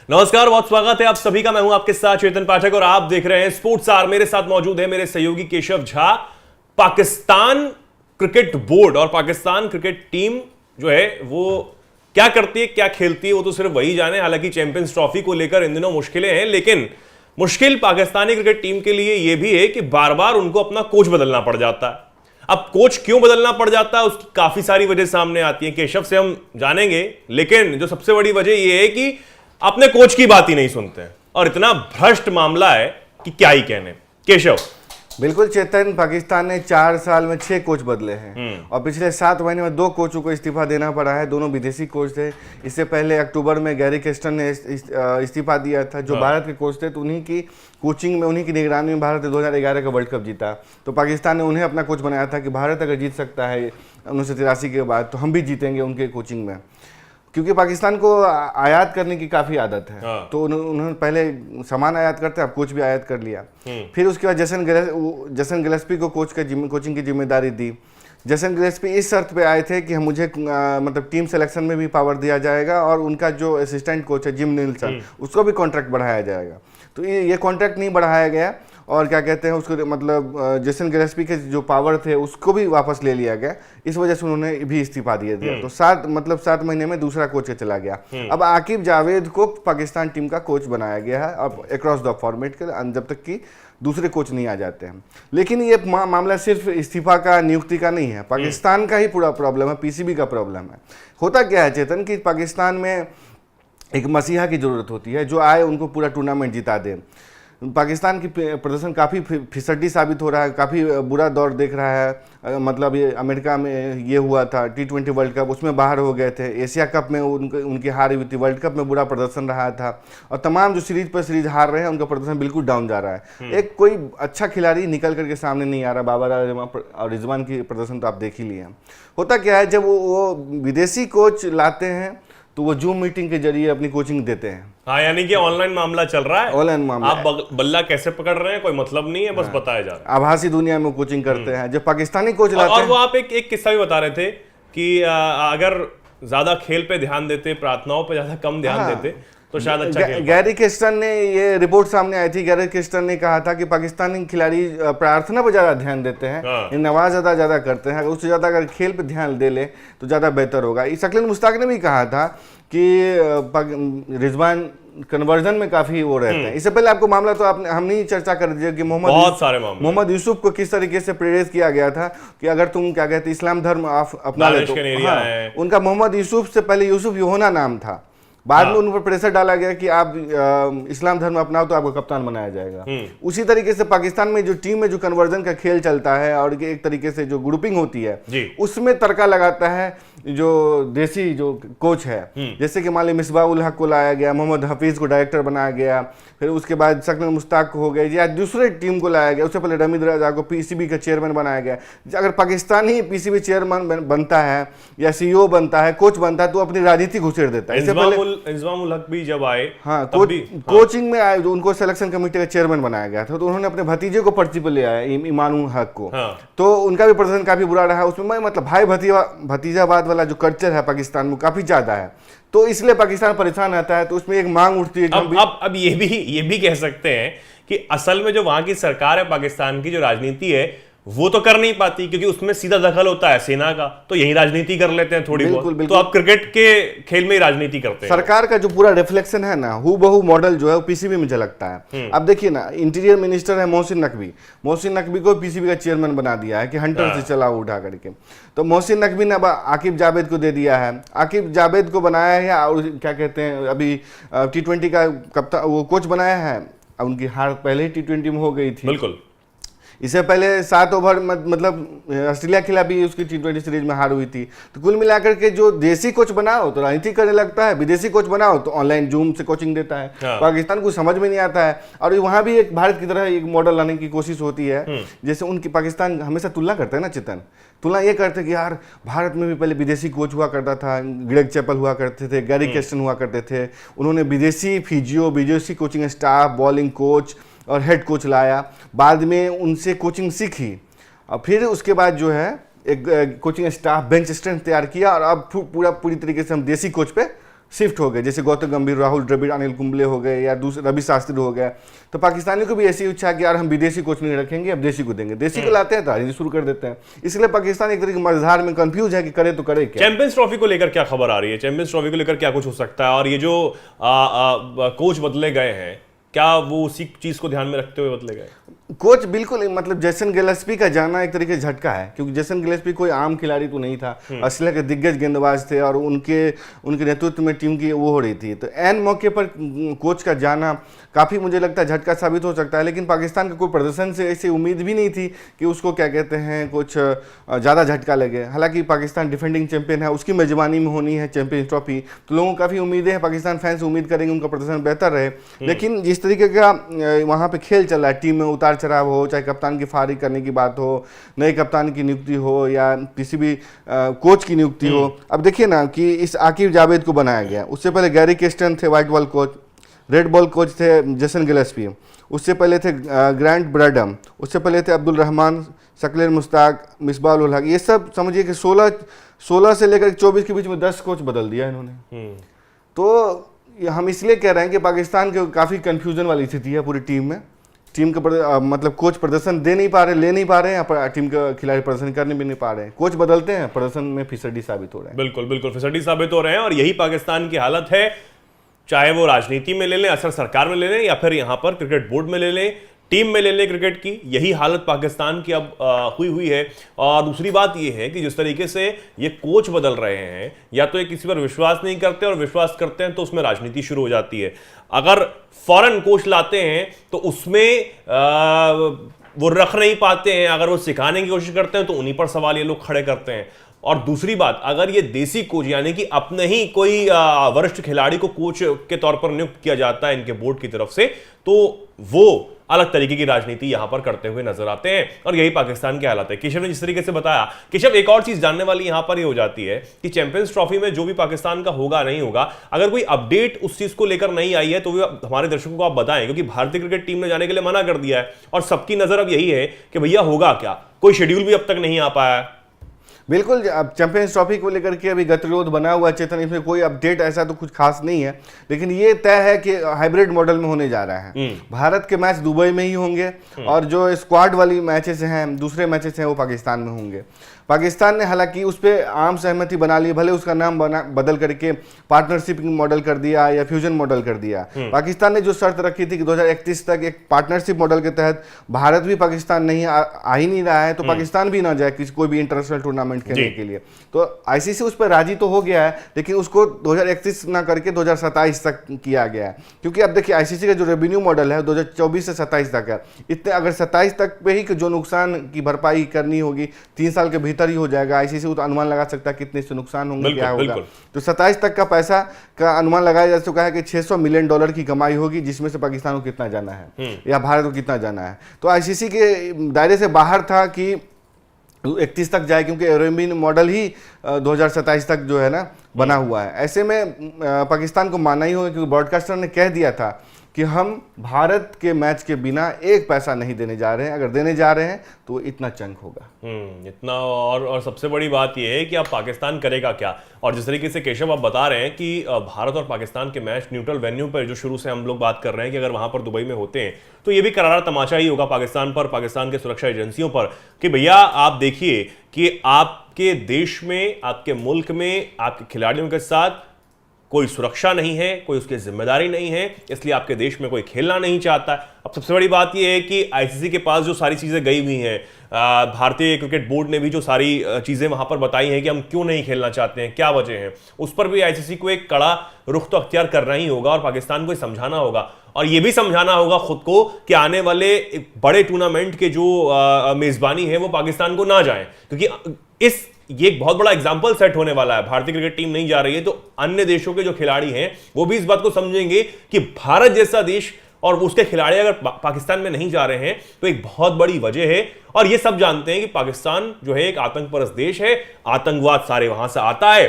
नमस्कार, बहुत स्वागत है आप सभी का। मैं हूं आपके साथ चेतन पाठक और आप देख रहे हैं स्पोर्ट्स आवर। मेरे साथ मौजूद है मेरे सहयोगी केशव झा। पाकिस्तान क्रिकेट बोर्ड और पाकिस्तान क्रिकेट टीम जो है वो क्या करती है, क्या खेलती है, वो तो सिर्फ वही जाने। हालांकि चैंपियंस ट्रॉफी को लेकर इन दिनों मुश्किलें हैं, लेकिन मुश्किल पाकिस्तानी क्रिकेट टीम के लिए यह भी है कि बार बार उनको अपना कोच बदलना पड़ जाता है। अब कोच क्यों बदलना पड़ जाता है, उसकी काफी सारी वजह सामने आती है। केशव से हम जानेंगे, लेकिन जो सबसे बड़ी वजह यह है कि अपने कोच की बात ही नहीं सुनते हैं और इतना भ्रष्ट मामला है कि क्या ही कहने। केशव। बिल्कुल चेतन, पाकिस्तान ने 4 साल में 6 कोच बदले हैं और पिछले 7 महीने में 2 कोचों को इस्तीफा देना पड़ा है। दोनों विदेशी कोच थे। इससे पहले अक्टूबर में गैरी केस्टन ने इस्तीफा दिया था, जो भारत के कोच थे। तो उन्हीं की कोचिंग में, उन्हीं की निगरानी में भारत ने 2011 का वर्ल्ड कप जीता। तो पाकिस्तान ने उन्हें अपना कोच बनाया था कि भारत अगर जीत सकता है 1983 के बाद, तो हम भी जीतेंगे उनके कोचिंग में, क्योंकि पाकिस्तान को आयात करने की काफ़ी आदत है। तो उन्होंने पहले सामान आयात करते, अब कोच भी आयात कर लिया। फिर उसके बाद जसन गिलेस्पी को कोचिंग की जिम्मेदारी दी। जसन गिलेस्पी इस शर्त पे आए थे कि मुझे मतलब टीम सिलेक्शन में भी पावर दिया जाएगा और उनका जो असिस्टेंट कोच है जिम नीलसन, उसको भी कॉन्ट्रैक्ट बढ़ाया जाएगा। तो ये कॉन्ट्रैक्ट नहीं बढ़ाया गया और क्या कहते हैं उसको, मतलब जेसन गिलेस्पी के जो पावर थे उसको भी वापस ले लिया गया। इस वजह से उन्होंने भी इस्तीफा दिया तो 7 महीने में दूसरा कोच चला गया। अब आकिब जावेद को पाकिस्तान टीम का कोच बनाया गया है अब अक्रॉस द फॉर्मेट के, जब तक कि दूसरे कोच नहीं आ जाते हैं। लेकिन ये मामला सिर्फ इस्तीफा का, नियुक्ति का नहीं है। पाकिस्तान का ही पूरा प्रॉब्लम है, पीसीबी का प्रॉब्लम है। होता क्या है चेतन कि पाकिस्तान में एक मसीहा की जरूरत होती है जो आए उनको पूरा टूर्नामेंट जिता दे। पाकिस्तान की प्रदर्शन काफ़ी फिसड्डी साबित हो रहा है, काफ़ी बुरा दौर देख रहा है। मतलब ये अमेरिका में ये हुआ था T20 वर्ल्ड कप, उसमें बाहर हो गए थे। एशिया कप में उनकी हार हुई थी। वर्ल्ड कप में बुरा प्रदर्शन रहा था और तमाम जो सीरीज पर सीरीज हार रहे हैं उनका प्रदर्शन बिल्कुल डाउन जा रहा है। एक कोई अच्छा खिलाड़ी निकल करके सामने नहीं आ रहा। बाबर और रिजवान की प्रदर्शन तो आप देख ही लिए। होता क्या है, जब वो विदेशी कोच लाते हैं तो वो जूम मीटिंग के जरिए अपनी कोचिंग देते हैं। हाँ, यानी कि ऑनलाइन मामला चल रहा है। ऑनलाइन मामला, आप बल्ला कैसे पकड़ रहे हैं कोई मतलब नहीं है, बस बताया जा रहा है। आभासी दुनिया में कोचिंग करते हैं। जब पाकिस्तानी कोच लाते और हैं, वो आप एक किस्सा भी बता रहे थे कि अगर ज्यादा खेल पे ध्यान देते, प्रार्थनाओं पे ज्यादा कम ध्यान देते तो शायद अच्छा खेल। गैरी केस्टन ने ये रिपोर्ट सामने आई थी। गैरी केस्टन ने कहा था कि पाकिस्तानी खिलाड़ी प्रार्थना पर ज्यादा ध्यान देते हैं, नमाज ज्यादा करते हैं। उससे ज्यादा अगर खेल पे ध्यान दे ले तो ज्यादा बेहतर होगा। शकील मुश्ताक ने भी कहा था कि रिजवान कन्वर्जन में काफी वो रहते हैं। इससे पहले आपको मामला तो हमने चर्चा कर दिया कि मोहम्मद यूसुफ को किस तरीके से प्रेरित किया गया था कि अगर तुम क्या कहते इस्लाम धर्म अपना ले तो। उनका मोहम्मद यूसुफ से पहले यूसुफ योहना नाम था। बाद में उन पर प्रेशर डाला गया कि आप इस्लाम धर्म अपनाओ तो आपको कप्तान बनाया जाएगा। उसी तरीके से पाकिस्तान में जो टीम में जो कन्वर्जन का खेल चलता है और एक तरीके से जो ग्रुपिंग होती है उसमें तड़का लगाता है जो देसी जो कोच है। जैसे कि मान ली मिसबाह उल हक को लाया गया, मोहम्मद हफीज को डायरेक्टर बनाया गया, फिर उसके बाद शकील मुश्ताक हो गए या दूसरे टीम को लाया गया। उससे पहले रमीद रजा को पीसीबी का चेयरमैन बनाया गया। अगर पाकिस्तानी पीसीबी चेयरमैन बनता है या सीईओ बनता है, कोच बनता है, तो अपनी राजनीति घुसेड़ देता है। इससे पहले इंजमाम उल हक भी जब आए, हाँ, कोचिंग में आए, उनको सिलेक्शन कमेटी का चेयरमैन बनाया गया था। तो उन्होंने अपने भतीजे को पर्ची पर ले आया, ईमान उल हक को। तो उनका भी प्रदर्शन काफी बुरा रहा। उसमें मतलब भाई भतीजावाद वाला जो कल्चर है पाकिस्तान में काफी ज्यादा है। तो इसलिए पाकिस्तान परेशान रहता है। तो उसमें एक मांग उठती है। अब ये भी कह सकते हैं कि असल में जो वहां की सरकार है पाकिस्तान की, जो राजनीति है, वो तो कर नहीं पाती क्योंकि उसमें सीधा दखल होता है सेना का। तो यही राजनीति कर लेते हैं थोड़ी बहुत। तो आप क्रिकेट के खेल में ही राजनीति करते हैं। सरकार का जो पूरा रिफ्लेक्शन है ना, हूबहू मॉडल जो है वो पीसीबी में झलकता है। अब देखिए ना, इंटीरियर मिनिस्टर है मोहसिन नकवी को पीसीबी का चेयरमैन बना दिया है कि हंटर से चला उठा करके। तो मोहसिन नकवी ने अब आकिब जावेद को दे दिया है। आकिब जावेद को बनाया है और क्या कहते हैं अभी T20 का कप्तान, वो कोच बनाया है। उनकी हार पहले ही T20 में हो गई थी। बिल्कुल। इससे पहले 7 ओवर मतलब ऑस्ट्रेलिया के खिलाफ भी उसकी T20 सीरीज में हार हुई थी। तो कुल मिलाकर के जो देसी कोच बनाओ तो राजनीति करने लगता है, विदेशी कोच बनाओ तो ऑनलाइन जूम से कोचिंग देता है। पाकिस्तान को समझ में नहीं आता है। और वहाँ भी एक भारत की तरह एक मॉडल लाने की कोशिश होती है। जैसे उनकी पाकिस्तान हमेशा तुलना करते हैं ना चेतन, तुलना ये करते कि यार भारत में भी पहले विदेशी कोच हुआ करता था, ग्रेग चैपल हुआ करते थे, गैरी केस्टन हुआ करते थे। उन्होंने विदेशी फिजियो, विदेशी कोचिंग स्टाफ, बॉलिंग कोच और हेड कोच लाया। बाद में उनसे कोचिंग सीखी और फिर उसके बाद जो है एक कोचिंग स्टाफ, बेंच स्ट्रेंथ तैयार किया और अब पूरी तरीके से हम देसी कोच पे शिफ्ट हो गए, जैसे गौतम गंभीर, राहुल द्रविड़, अनिल कुंबले हो गए या दूसरे रवि शास्त्री हो गए, तो पाकिस्तानियों को भी ऐसी इच्छा कि यार हम विदेशी कोच नहीं रखेंगे, अब देशी को देंगे, देशी को लाते हैं तो राजनीति शुरू कर देते हैं। इसलिए पाकिस्तान एक तरीके मझधार में कंफ्यूज है कि करे तो करे क्या। चैंपियंस ट्रॉफी को लेकर क्या खबर आ रही है, चैंपियंस ट्रॉफी को लेकर क्या कुछ हो सकता है, और ये जो कोच बदले गए हैं क्या वो उसी चीज को ध्यान में रखते हुए बदले गए? कोच बिल्कुल, मतलब जेसन गिलेस्पी का जाना एक तरीके से झटका है, क्योंकि जेसन गिलेस्पी कोई आम खिलाड़ी तो नहीं था, ऑस्ट्रेलिया के दिग्गज गेंदबाज थे और उनके नेतृत्व में टीम की वो हो रही थी। तो एन मौके पर कोच का जाना काफ़ी मुझे लगता है झटका साबित हो सकता है। लेकिन पाकिस्तान का कोई प्रदर्शन से ऐसी उम्मीद भी नहीं थी कि उसको क्या कहते हैं कुछ ज़्यादा झटका लगे। हालांकि पाकिस्तान डिफेंडिंग चैंपियन है, उसकी मेजबानी में होनी है चैंपियंस ट्रॉफी, तो लोगों को काफ़ी उम्मीदें हैं, पाकिस्तान फैंस उम्मीद करेंगे उनका प्रदर्शन बेहतर रहे। लेकिन जिस तरीके का वहाँ पर खेल चल रहा है, टीम में उतार चढ़ाव हो, चाहे कप्तान की फारिग करने की बात हो, नए कप्तान की नियुक्ति हो या किसी भी कोच की नियुक्ति हो। अब देखिए ना कि इस आकिब जावेद को बनाया गया, उससे पहले गैरी केस्टन थे white ball coach, red ball coach थे जेसन गिलेस्पी, उससे पहले थे ग्रांट ब्रैडम, उससे पहले थे अब्दुल रहमान, शकील मुश्ताक, मिसबाह उल हक। ये सब समझिए कि 16 से लेकर 24 के बीच में 10 कोच बदल दिया इन्होंने। तो हम इसलिए कह रहे हैं कि पाकिस्तान के काफ़ी कंफ्यूजन वाली स्थिति है पूरी टीम में। टीम का मतलब कोच प्रदर्शन दे नहीं पा रहे, ले नहीं पा रहे हैं, टीम का खिलाड़ी प्रदर्शन करने भी नहीं पा रहे हैं। कोच बदलते हैं, प्रदर्शन में फिसड्डी साबित हो रहे हैं। बिल्कुल बिल्कुल फिसड्डी साबित हो रहे हैं, और यही पाकिस्तान की हालत है, चाहे वो राजनीति में ले लें, असर सरकार में ले लें, या फिर यहाँ पर क्रिकेट बोर्ड में ले लें, टीम में ले लें क्रिकेट की, यही हालत पाकिस्तान की अब हुई है। और दूसरी बात ये है कि जिस तरीके से ये कोच बदल रहे हैं, या तो ये किसी पर विश्वास नहीं करते, और विश्वास करते हैं तो उसमें राजनीति शुरू हो जाती है। अगर फॉरेन कोच लाते हैं तो उसमें वो रख नहीं पाते हैं, अगर वो सिखाने की कोशिश करते हैं तो उन्हीं पर सवाल ये लोग खड़े करते हैं। और दूसरी बात, अगर ये देसी कोच यानी कि अपने ही कोई वरिष्ठ खिलाड़ी को कोच के तौर पर नियुक्त किया जाता है इनके बोर्ड की तरफ से, तो वो अलग तरीके की राजनीति यहां पर करते हुए नजर आते हैं, और यही पाकिस्तान की हालत है। केशव ने जिस तरीके से बताया, केशव एक और चीज जानने वाली यहां पर ये हो जाती है कि चैंपियंस ट्रॉफी में जो भी पाकिस्तान का होगा नहीं होगा, अगर कोई अपडेट उस चीज को लेकर नहीं आई है तो हमारे दर्शकों को आप बताएं, क्योंकि भारतीय क्रिकेट टीम ने जाने के लिए मना कर दिया है और सबकी नजर अब यही है कि भैया होगा क्या, कोई शेड्यूल भी अब तक नहीं आ पाया है। बिल्कुल, अब चैंपियंस ट्रॉफी को लेकर के अभी गतिरोध बना हुआ है चेतन, इसमें कोई अपडेट ऐसा तो कुछ खास नहीं है, लेकिन ये तय है कि हाइब्रिड मॉडल में होने जा रहा है। भारत के मैच दुबई में ही होंगे और जो स्क्वाड वाली मैचेस हैं, दूसरे मैचेस हैं, वो पाकिस्तान में होंगे। पाकिस्तान ने हालांकि उस पर आम सहमति बना ली, भले उसका नाम बदल करके पार्टनरशिप मॉडल कर दिया या फ्यूजन मॉडल कर दिया। पाकिस्तान ने जो शर्त रखी थी कि 2031 तक एक पार्टनरशिप मॉडल के तहत भारत भी पाकिस्तान नहीं आ ही नहीं रहा है, तो पाकिस्तान भी ना जाए किसी कोई भी इंटरनेशनल टूर्नामेंट खेलने के लिए। तो आईसीसी उस पर राजी तो हो गया है, लेकिन उसको 2031 ना करके 2027 तक किया गया है, क्योंकि अब देखिए आईसीसी का जो रेवेन्यू मॉडल है 2024 से 27 तक है। इतने अगर 27 तक पे ही जो नुकसान की भरपाई करनी होगी 3 साल के भीतर ही हो जाएगा। आईसीसी तो अनुमान लगा सकता है कितने से नुकसान होंगे, क्या होगा। तो 27 तक का पैसा का अनुमान लगाया जा चुका है कि $600 मिलियन की कमाई होगी, जिसमें से पाकिस्तान को कितना जाना है या भारत को कितना जाना है। तो आईसीसी के दायरे से बाहर था कि 31 तक जाए, क्योंकि यूरोपियन मॉडल ही 2027 तक जो है ना बना हुआ है। ऐसे में पाकिस्तान को मानना ही होगा, क्योंकि ब्रॉडकास्टर ने कह दिया था कि हम भारत के मैच के बिना एक पैसा नहीं देने जा रहे हैं, अगर देने जा रहे हैं तो इतना चंक होगा। इतना। और सबसे बड़ी बात यह है कि अब पाकिस्तान करेगा क्या। और जिस तरीके से केशव आप बता रहे हैं कि भारत और पाकिस्तान के मैच न्यूट्रल वेन्यू पर जो शुरू से हम लोग बात कर रहे हैं कि अगर वहां पर दुबई में होते हैं तो ये भी करारा तमाचा ही होगा पाकिस्तान पर, पाकिस्तान के सुरक्षा एजेंसियों पर, कि भैया आप देखिए कि आपके देश में, आपके मुल्क में, आपके खिलाड़ियों के साथ कोई सुरक्षा नहीं है, कोई उसकी जिम्मेदारी नहीं है, इसलिए आपके देश में कोई खेलना नहीं चाहता। अब सबसे बड़ी बात यह है कि आईसीसी के पास जो सारी चीजें गई हुई हैं, भारतीय क्रिकेट बोर्ड ने भी जो सारी चीजें वहां पर बताई हैं कि हम क्यों नहीं खेलना चाहते हैं, क्या वजह है, उस पर भी आईसीसी को एक कड़ा रुख तो अख्तियार करना ही होगा और पाकिस्तान को समझाना होगा। और यह भी समझाना होगा खुद को कि आने वाले बड़े टूर्नामेंट के जो मेजबानी है वो पाकिस्तान को ना जाए, क्योंकि ये एक बहुत बड़ा एग्जाम्पल सेट होने वाला है। भारतीय क्रिकेट टीम नहीं जा रही है तो अन्य देशों के जो खिलाड़ी हैं वो भी इस बात को समझेंगे कि भारत जैसा देश और उसके खिलाड़ी अगर पाकिस्तान में नहीं जा रहे हैं तो एक बहुत बड़ी वजह है। और ये सब जानते हैं कि पाकिस्तान जो है एक आतंकपरस्त देश है, आतंकवाद सारे वहां से आता है,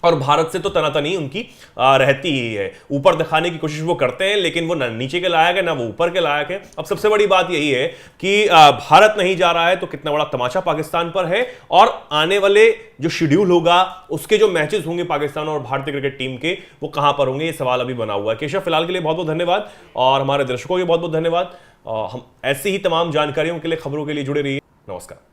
और भारत से तो तनातनी उनकी रहती ही है। ऊपर दिखाने की कोशिश वो करते हैं, लेकिन वो ना नीचे के लायक है ना वो ऊपर के लायक है। अब सबसे बड़ी बात यही है कि भारत नहीं जा रहा है तो कितना बड़ा तमाशा पाकिस्तान पर है, और आने वाले जो शेड्यूल होगा उसके जो मैचेस होंगे पाकिस्तान और भारतीय क्रिकेट टीम के, वो कहां पर होंगे, ये सवाल अभी बना हुआ है। केशव, फिलहाल के लिए बहुत बहुत धन्यवाद, और हमारे दर्शकों को बहुत बहुत धन्यवाद। हम ऐसी ही तमाम जानकारियों के लिए, खबरों के लिए जुड़े रहिए। नमस्कार।